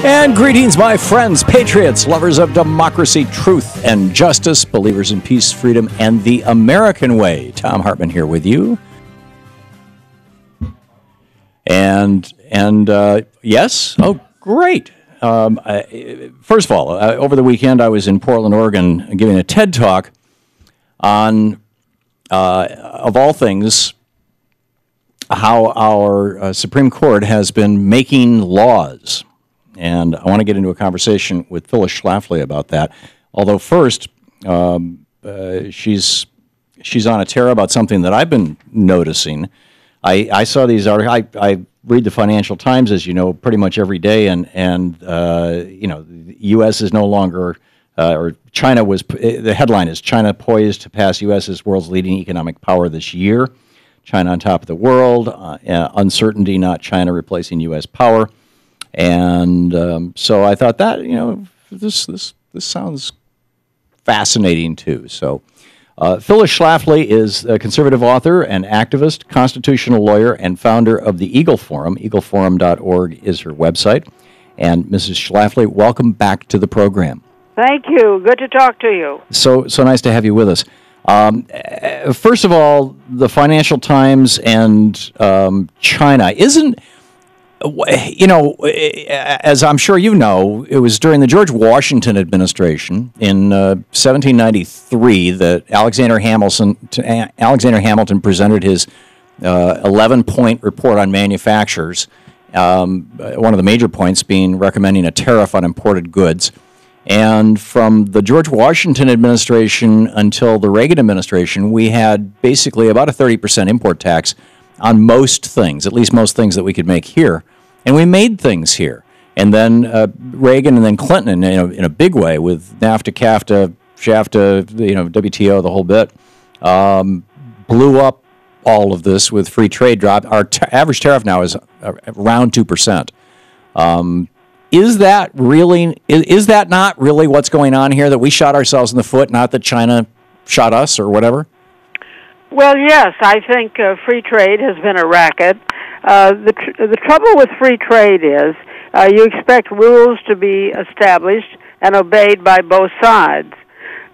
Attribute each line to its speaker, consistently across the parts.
Speaker 1: And greetings, my friends, patriots, lovers of democracy, truth, and justice, believers in peace, freedom, and the American way. Thom Hartmann here with you. And yes, oh, great. First of all, over the weekend, I was in Portland, Oregon, giving a TED Talk on, of all things, how our Supreme Court has been making laws. And I want to get into a conversation with Phyllis Schlafly about that. Although first, she's on a tear about something that I've been noticing. I saw these articles. I read the Financial Times, as you know, pretty much every day, and you know, the U.S. is no longer, or China was. The headline is China poised to pass U.S. as world's leading economic power this year. China on top of the world. Uncertainty, not China replacing U.S. power. And so I thought that, you know, this sounds fascinating too. So Phyllis Schlafly is a conservative author and activist, constitutional lawyer, and founder of the Eagle Forum. EagleForum.org is her website. And Mrs. Schlafly, welcome back to the program.
Speaker 2: Thank you. Good to talk to you.
Speaker 1: So nice to have you with us. First of all, the Financial Times and China isn't. You know, as I'm sure you know, it was during the George Washington administration in 1793 that Alexander Hamilton presented his 11-point report on manufactures, one of the major points being recommending a tariff on imported goods. And from the George Washington administration until the Reagan administration, we had basically about a 30% import tax on most things, at least most things that we could make here. And we made things here. And then Reagan and then Clinton, in a big way, with NAFTA, CAFTA, SHAFTA, WTO, the whole bit, blew up all of this with free trade drop. Our average tariff now is around 2%. Is that not really what's going on here, that we shot ourselves in the foot, not that China shot us or whatever?
Speaker 2: Well, yes, I think free trade has been a racket. The trouble with free trade is you expect rules to be established and obeyed by both sides.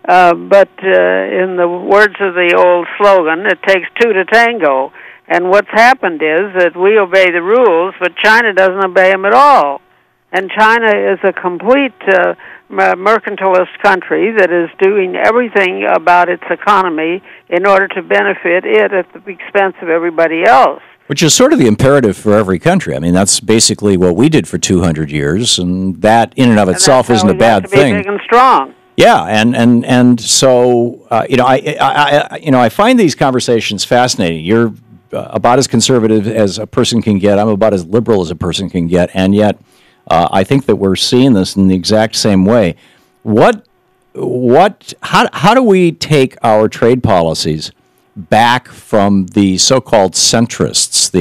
Speaker 2: But in the words of the old slogan, it takes two to tango. And what's happened is that we obey the rules, but China doesn't obey them at all. And China is a complete mercantilist country that is doing everything about its economy in order to benefit it at the expense of everybody else.
Speaker 1: Which is sort of the imperative for every country. I mean, that's basically what we did for 200 years, and that in and of itself isn't a bad thing.
Speaker 2: Big and strong.
Speaker 1: Yeah, and so I find these conversations fascinating. You're about as conservative as a person can get. I'm about as liberal as a person can get, and yet I think that we're seeing this in the exact same way. How do we take our trade policies back from the so-called centrists,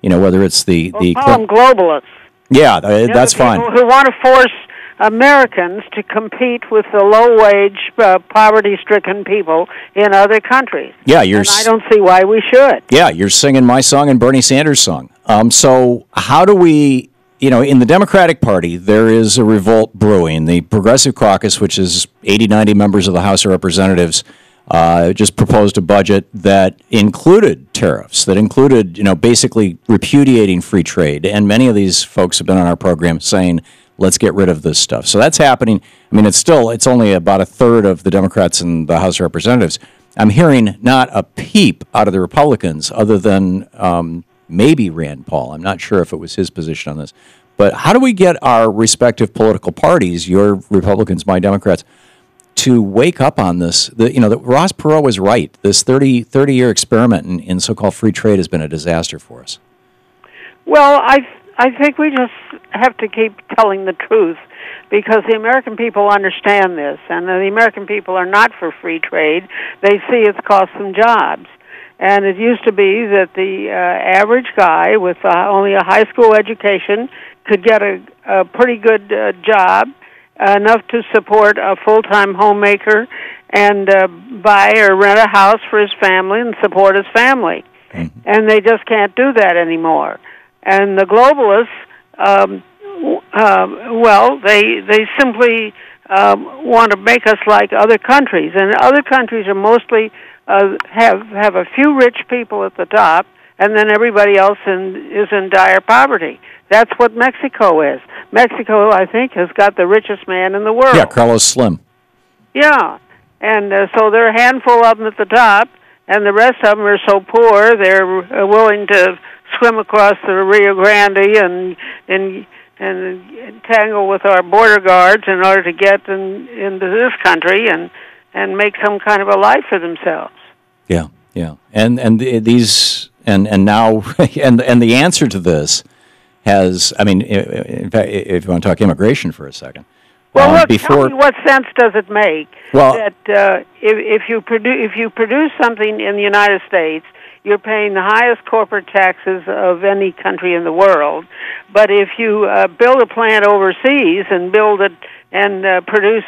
Speaker 1: whether it's the
Speaker 2: call them globalists.
Speaker 1: Yeah, that's fine.
Speaker 2: Who want to force Americans to compete with the low-wage, poverty-stricken people in other countries.
Speaker 1: Yeah,
Speaker 2: and I don't see why we should.
Speaker 1: Yeah, you're singing my song and Bernie Sanders' song. So how do we? In the Democratic Party, there is a revolt brewing. The Progressive Caucus, which is 80, 90 members of the House of Representatives, just proposed a budget that included tariffs, that included, basically repudiating free trade. And many of these folks have been on our program saying, let's get rid of this stuff. So that's happening. I mean, it's only about a third of the Democrats in the House of Representatives. I'm hearing not a peep out of the Republicans other than maybe Rand Paul. I'm not sure if it was his position on this. But how do we get our respective political parties, your Republicans, my Democrats, to wake up on this? That Ross Perot was right. This 30-year experiment in so-called free trade has been a disaster for us.
Speaker 2: Well, I think we just have to keep telling the truth, because the American people understand this, and the American people are not for free trade. They see it's cost them jobs. And it used to be that the average guy with only a high school education could get a pretty good job, enough to support a full-time homemaker and buy or rent a house for his family and support his family. And they just can't do that anymore. And the globalists Well, they simply want to make us like other countries, and other countries are mostly have a few rich people at the top, and then everybody else is in dire poverty. That's what Mexico is. Mexico, I think, has got the richest man in the world.
Speaker 1: Yeah, Carlos Slim.
Speaker 2: Yeah, and so there are a handful of them at the top, and the rest of them are so poor they're willing to swim across the Rio Grande and tangle with our border guards in order to get into this country and make some kind of a life for themselves.
Speaker 1: Yeah, yeah, and these and now and the answer to this has, I mean, in fact, if you want to talk immigration for a second.
Speaker 2: Well, look, tell me, what sense does it make that if you produce something in the United States, you're paying the highest corporate taxes of any country in the world, but if you build a plant overseas and build it and produce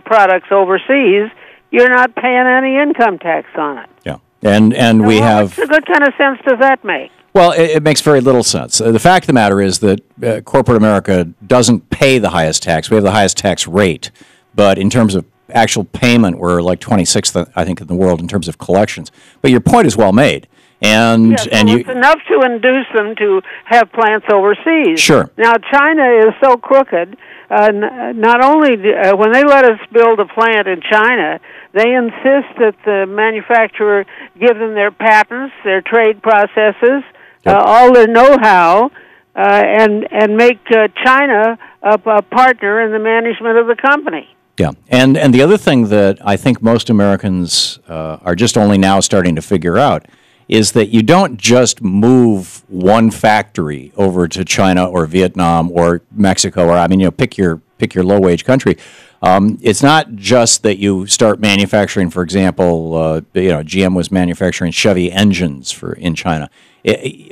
Speaker 2: products overseas, you're not paying any income tax on it.
Speaker 1: Yeah, and we have.
Speaker 2: What kind of sense does that make?
Speaker 1: Well, it makes very little sense. The fact of the matter is that corporate America doesn't pay the highest tax. We have the highest tax rate, but in terms of actual payment, we're like 26th, I think, in the world in terms of collections. But your point is well made.
Speaker 2: Yes, it's enough to induce them to have plants overseas.
Speaker 1: Sure.
Speaker 2: Now, China is so crooked. Not only when they let us build a plant in China, they insist that the manufacturer give them their patents, their trade processes, all their know-how, and make China a partner in the management of the company.
Speaker 1: Yeah, and the other thing that I think most Americans are just only now starting to figure out is that you don't just move one factory over to China or Vietnam or Mexico, or I mean, pick your low-wage country. It's not just that you start manufacturing, for example, GM was manufacturing Chevy engines in China,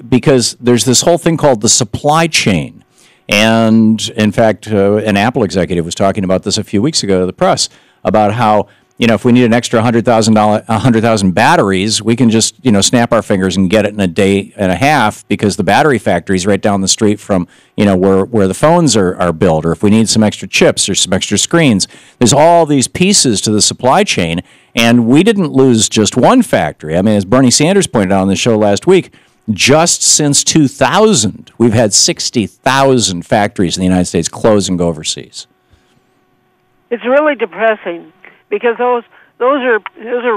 Speaker 1: because there's this whole thing called the supply chain. And in fact, an Apple executive was talking about this a few weeks ago to the press about how, if we need an extra 100,000 batteries, we can just, snap our fingers and get it in a day and a half because the battery factory is right down the street from, where the phones are built. Or if we need some extra chips or some extra screens, there's all these pieces to the supply chain. And we didn't lose just one factory. I mean, as Bernie Sanders pointed out on the show last week, just since 2000, we've had 60,000 factories in the United States close and go overseas.
Speaker 2: It's really depressing. Because those are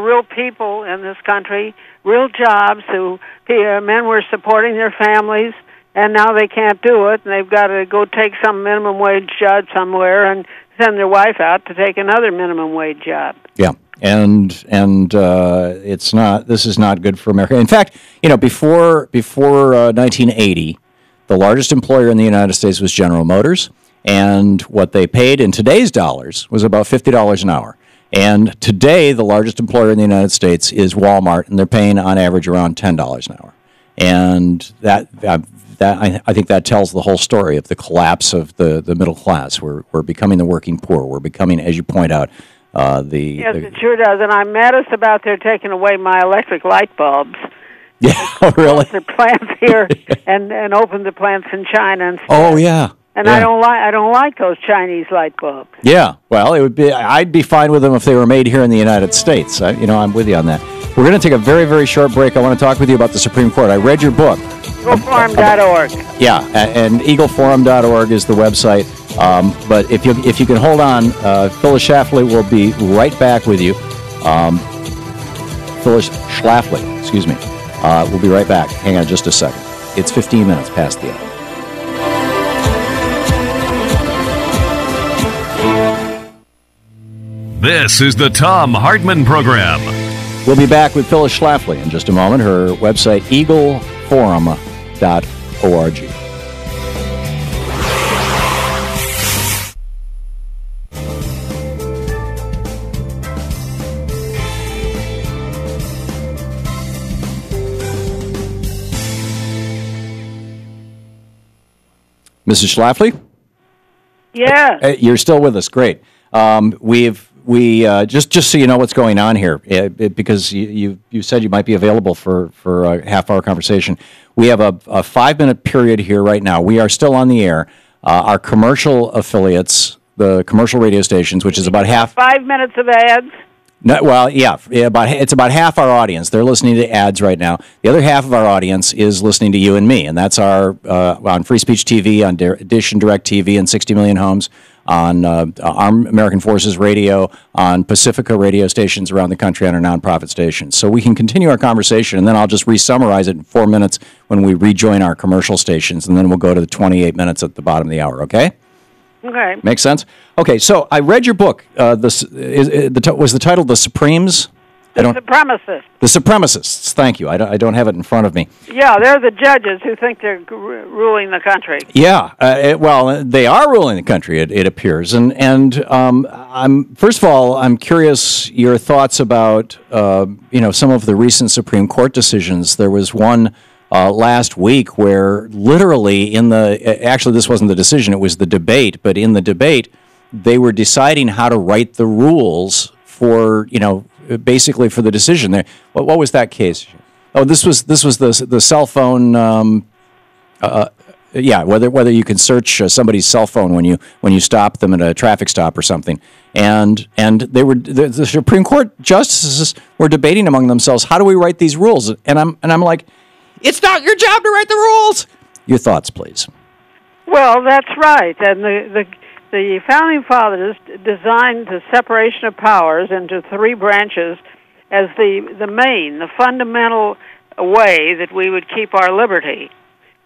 Speaker 2: real people in this country, real jobs who men were supporting their families, and now they can't do it, and they've got to go take some minimum wage job somewhere and send their wife out to take another minimum wage job.
Speaker 1: Yeah, and it's not. This is not good for America. In fact, before 1980, the largest employer in the United States was General Motors, and what they paid in today's dollars was about $50 an hour. And today, the largest employer in the United States is Walmart, and they're paying on average around $10 an hour. And that I think that tells the whole story of the collapse of the middle class. We're becoming the working poor. We're becoming, as you point out,
Speaker 2: Yes, it sure does. And I'm maddest about they're taking away my electric light bulbs.
Speaker 1: Yeah, oh, really?
Speaker 2: The plants here and open the plants in China instead.
Speaker 1: Oh, yeah.
Speaker 2: And
Speaker 1: yeah.
Speaker 2: I don't like those Chinese light bulbs.
Speaker 1: Yeah, well, I'd be fine with them if they were made here in the United States. I'm with you on that. We're going to take a very, very short break. I want to talk with you about the Supreme Court. I read your book.
Speaker 2: EagleForum.org.
Speaker 1: Yeah, and EagleForum.org is the website. But if you can hold on, Phyllis Shafly will be right back with you. Phyllis Schlafly, excuse me. We'll be right back. Hang on just a second. It's 15 minutes past the hour.
Speaker 3: This is the Thom Hartmann Program.
Speaker 1: We'll be back with Phyllis Schlafly in just a moment. Her website, eagleforum.org. Mrs. Schlafly?
Speaker 2: Yeah.
Speaker 1: You're still with us. Great. Just so you know what's going on here, because you said you might be available for a half-hour conversation. We have a 5-minute period here right now. We are still on the air. Our commercial affiliates, the commercial radio stations, which is about half.
Speaker 2: 5 minutes of ads.
Speaker 1: No, well, yeah, it's about half our audience. They're listening to ads right now. The other half of our audience is listening to you and me, and that's our on Free Speech TV, on Dish and Direct TV, and 60 Million Homes, on Armed American Forces Radio, on Pacifica radio stations around the country, on our nonprofit stations. So we can continue our conversation, and then I'll just re-summarize it in 4 minutes when we rejoin our commercial stations, and then we'll go to the 28 minutes at the bottom of the hour, okay?
Speaker 2: Okay.
Speaker 1: Makes sense? Okay, so I read your book. Was the title The Supremes?
Speaker 2: The Supremacists.
Speaker 1: The Supremacists. Thank you. I don't have it in front of me.
Speaker 2: Yeah, they're the judges who think they're ruling the country.
Speaker 1: Yeah. Well, they are ruling the country, it appears. And first of all, I'm curious your thoughts about some of the recent Supreme Court decisions. There was one last week where literally actually this wasn't the decision, it was the debate, but in the debate they were deciding how to write the rules for, basically for the decision there. What was that case? Oh, this was the cell phone, whether you can search somebody's cell phone when you stop them at a traffic stop or something. And the Supreme Court justices were debating among themselves, how do we write these rules? And I'm like, it's not your job to write the rules. Your thoughts, please.
Speaker 2: Well, that's right. And the Founding Fathers designed the separation of powers into three branches as the fundamental way that we would keep our liberty,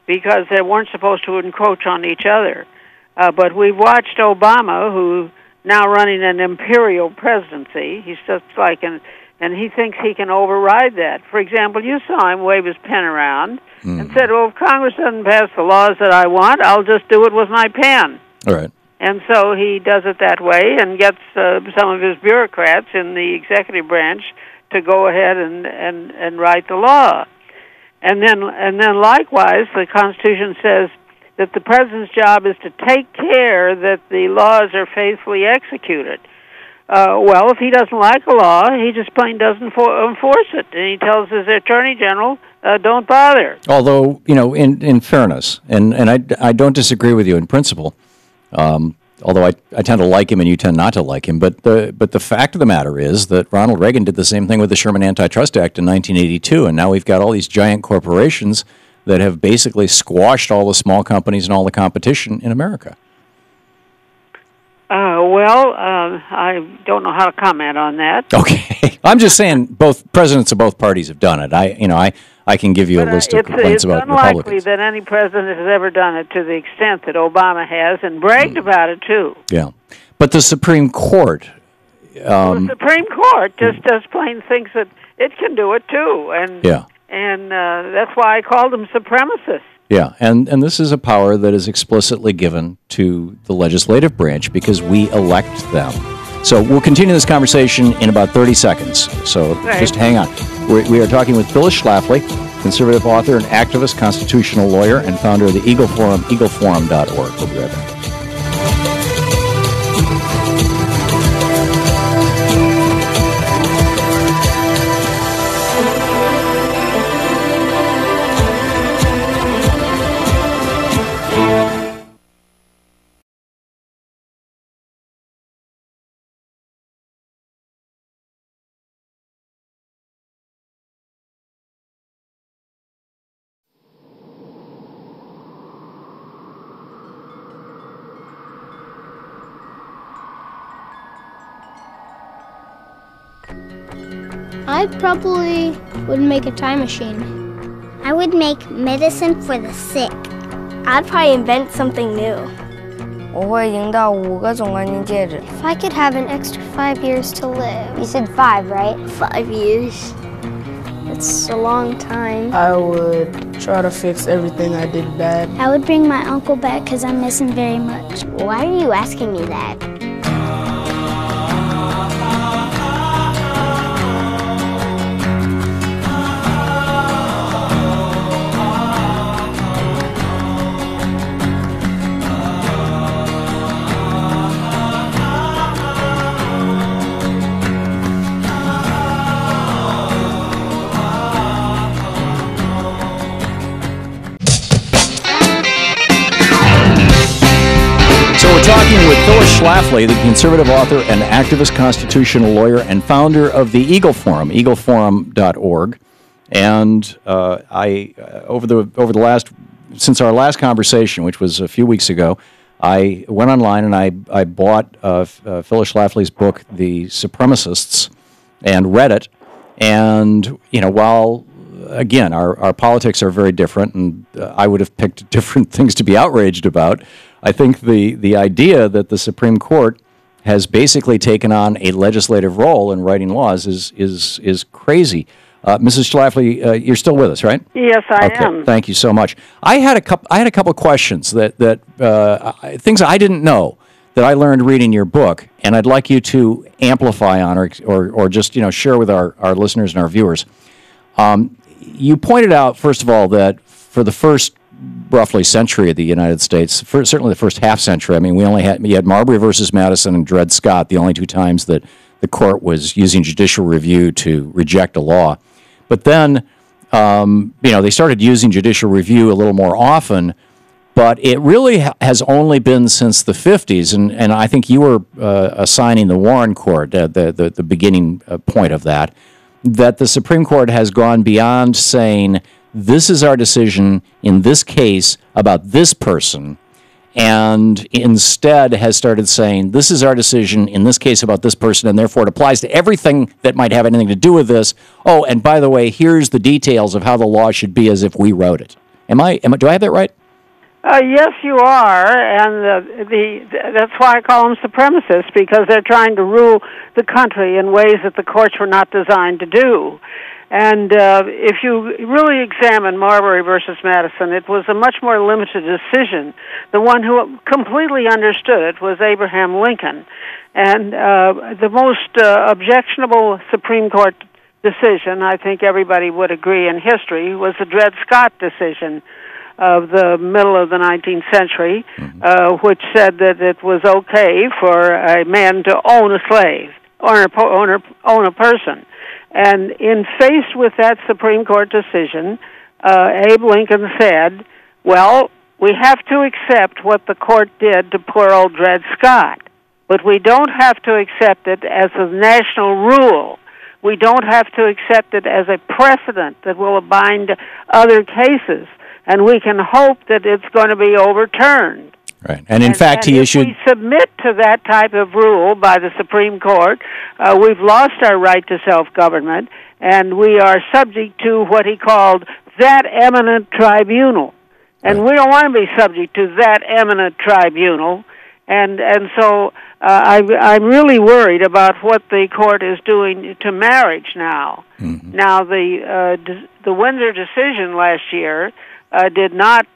Speaker 2: because they weren't supposed to encroach on each other. But we've watched Obama, who now running an imperial presidency. He's just like and he thinks he can override that. For example, you saw him wave his pen around and said, well, if Congress doesn't pass the laws that I want, I'll just do it with my pen.
Speaker 1: All right.
Speaker 2: And so he does it that way and gets some of his bureaucrats in the executive branch to go ahead and write the law. And then likewise, the Constitution says that the president's job is to take care that the laws are faithfully executed. Well, if he doesn't like a law, he just plain doesn't enforce it, and he tells his attorney general, "Don't bother."
Speaker 1: Although, in fairness, and I don't disagree with you in principle, although I tend to like him and you tend not to like him, but the fact of the matter is that Ronald Reagan did the same thing with the Sherman Antitrust Act in 1982, and now we've got all these giant corporations that have basically squashed all the small companies and all the competition in America.
Speaker 2: I don't know how to comment on that.
Speaker 1: Okay, I'm just saying both presidents of both parties have done it. I can give you a list of complaints about Republicans.
Speaker 2: It's unlikely that any president has ever done it to the extent that Obama has, and bragged about it too.
Speaker 1: Yeah, but the Supreme Court.
Speaker 2: The Supreme Court just plain thinks that it can do it too, and that's why I called them supremacists.
Speaker 1: Yeah, and this is a power that is explicitly given to the legislative branch because we elect them. So we'll continue this conversation in about 30 seconds, so just hang on. We are talking with Phyllis Schlafly, conservative author and activist, constitutional lawyer, and founder of the Eagle Forum, eagleforum.org. We'll be right back.
Speaker 4: I probably would make a time machine.
Speaker 5: I would make medicine for the sick.
Speaker 6: I'd probably invent something new.
Speaker 7: 我会赢到5个总冠军戒指。
Speaker 4: If I could have an extra 5 years to live.
Speaker 5: You said 5, right?
Speaker 6: 5 years.
Speaker 4: It's a long time.
Speaker 8: I would try to fix everything I did bad.
Speaker 5: I would bring my uncle back because I miss him very much.
Speaker 6: Why are you asking me that?
Speaker 1: with Phyllis Schlafly, the conservative author and activist constitutional lawyer and founder of the Eagle Forum, eagleforum.org. And since our last conversation, which was a few weeks ago, I went online and I bought Phyllis Schlafly's book, The Supremacists, and read it. And, while, again, our politics are very different, and I would have picked different things to be outraged about, I think the idea that the Supreme Court has basically taken on a legislative role in writing laws is crazy. Mrs. Schlafly, you're still with us, right?
Speaker 2: Yes, I am.
Speaker 1: Thank you so much. I had a couple of questions that things I didn't know that I learned reading your book, and I'd like you to amplify on or just share with our listeners and our viewers. You pointed out, first of all, that for the first roughly century of the United States, certainly the first half century, we had Marbury versus Madison and Dred Scott, the only two times that the court was using judicial review to reject a law. But then, they started using judicial review a little more often, but it really has only been since the 50s, and I think you were assigning the Warren Court the beginning point of that the Supreme Court has gone beyond saying, this is our decision in this case about this person, and instead has started saying, this is our decision in this case about this person, and therefore it applies to everything that might have anything to do with this. Oh, and by the way, here's the details of how the law should be as if we wrote it. Do I have that right?
Speaker 2: Yes, you are, and that's why I call them supremacists, because they're trying to rule the country in ways that the courts were not designed to do. And if you really examine Marbury versus Madison, it was a much more limited decision. The one who completely understood it was Abraham Lincoln. And the most objectionable Supreme Court decision, I think everybody would agree in history, was the Dred Scott decision of the middle of the 19th century, which said that it was okay for a man to own a slave, own a person. And faced with that Supreme Court decision, Abe Lincoln said, well, we have to accept what the court did to poor old Dred Scott, but we don't have to accept it as a national rule. We don't have to accept it as a precedent that will bind other cases, and we can hope that it's going to be overturned.
Speaker 1: Right, and in fact, he issued.
Speaker 2: If we submit to that type of rule by the Supreme Court, we've lost our right to self-government, and we are subject to what he called that eminent tribunal. And we don't want to be subject to that eminent tribunal. And so I'm really worried about what the court is doing to marriage now. Mm-hmm. Now, the Windsor decision last year did not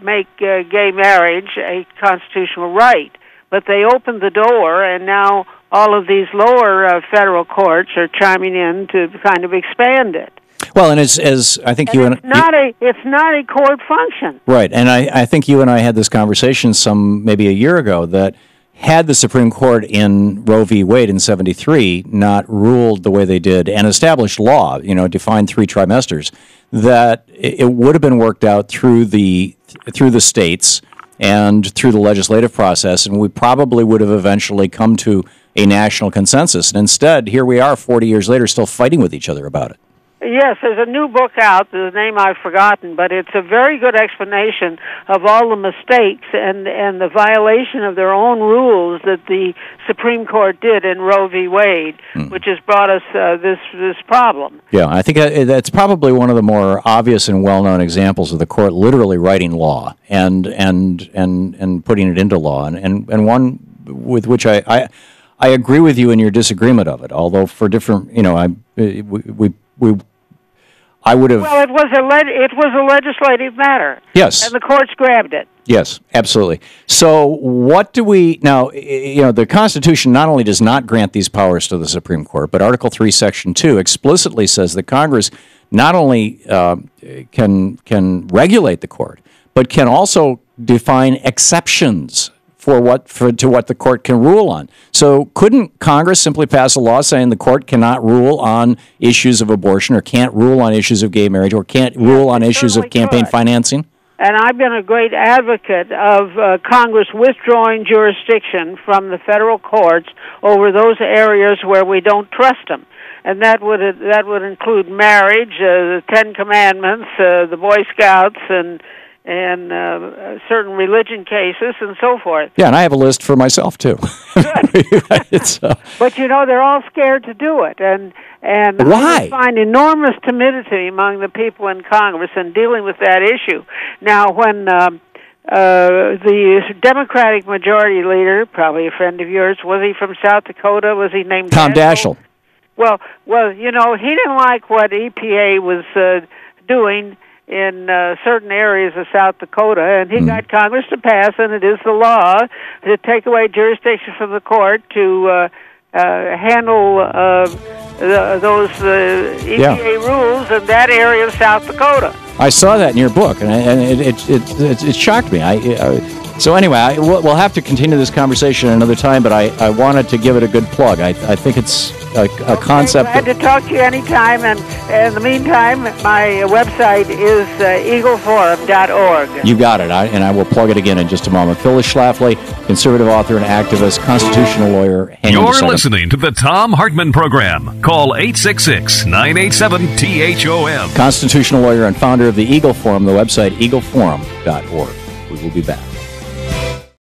Speaker 2: make gay marriage a constitutional right, but they opened the door, and now all of these lower federal courts are chiming in to kind of expand it.
Speaker 1: Well, and as I think it's
Speaker 2: not a court function,
Speaker 1: right? And I think you and I had this conversation maybe a year ago that had the Supreme Court in Roe v. Wade in '73 not ruled the way they did and established law, defined 3 trimesters, that it would have been worked out through the states and through the legislative process, and we probably would have eventually come to a national consensus. And instead, here we are 40 years later still fighting with each other about it.
Speaker 2: Yes, there's a new book out, the name I've forgotten, but it's a very good explanation of all the mistakes and the violation of their own rules that the Supreme Court did in Roe v. Wade, which has brought us this problem.
Speaker 1: Yeah, I think that's probably one of the more obvious and well-known examples of the court literally writing law and putting it into law, and one with which I agree with you in your disagreement of it, although for different, I would have.
Speaker 2: Well, it was a legislative matter.
Speaker 1: Yes,
Speaker 2: and the courts grabbed it.
Speaker 1: Yes, absolutely. So, what do we now? The Constitution not only does not grant these powers to the Supreme Court, but Article 3, Section 2 explicitly says that Congress not only can regulate the court, but can also define exceptions to what the court can rule on. So couldn't Congress simply pass a law saying the court cannot rule on issues of abortion, or can't rule on issues of gay marriage, or can't rule on issues of campaign financing?
Speaker 2: And I've been a great advocate of Congress withdrawing jurisdiction from the federal courts over those areas where we don't trust them. And that would include marriage, the Ten Commandments, the Boy Scouts, and certain religion cases and so forth.
Speaker 1: Yeah, and I have a list for myself too.
Speaker 2: But they're all scared to do it, and
Speaker 1: why?
Speaker 2: I find enormous timidity among the people in Congress in dealing with that issue. Now, when the Democratic Majority Leader, probably a friend of yours, was he from South Dakota? Was he named
Speaker 1: Tom Daschle?
Speaker 2: Well, he didn't like what EPA was doing in certain areas of South Dakota, and he got Congress to pass, and it is the law, to take away jurisdiction from the court to handle those EPA rules in that area of South Dakota.
Speaker 1: I saw that in your book, and it shocked me. So anyway, we'll have to continue this conversation another time, but I wanted to give it a good plug. I think it's a concept.
Speaker 2: Glad to talk to you anytime, and in the meantime, my website is eagleforum.org.
Speaker 1: You got it, and I will plug it again in just a moment. Phyllis Schlafly, conservative author and activist, constitutional lawyer.
Speaker 3: You're listening to the Thom Hartmann Program. Call 866-987-THOM.
Speaker 1: Constitutional lawyer and founder of the Eagle Forum, the website eagleforum.org. We will be back.